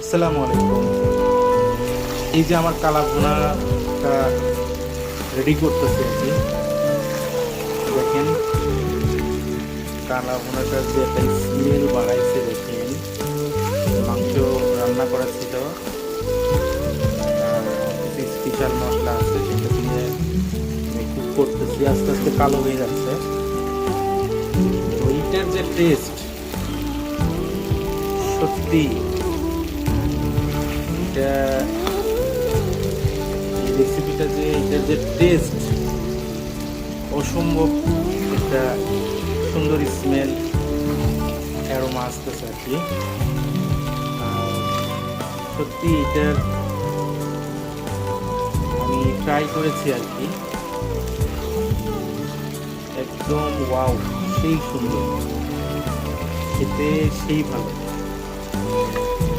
আসসালামু আলাইকুম। এই যে আমার কালা ভুনাটা রেডি করতেছি আর কি। দেখেন কালা ভুনাটার যে একটা স্মেল বাড়াইছে, দেখেন মাংস রান্না করা ছিল আর কিছু স্পেশাল মশলা আছে সেটা দিয়ে আমি কুক করতেছি। আস্তে আস্তে কালো হয়ে যাচ্ছে। ওইটার যে টেস্ট, সত্যি এটা এই রেসিপিটা যে এটার যে টেস্ট অসম্ভব একটা সুন্দর স্মেল অ্যারোমা আসতেছে আর কি। সত্যি এটার আমি ট্রাই করেছি আর কি, একদম ওয়াও, সেই সুন্দর, খেতে সেই ভালো।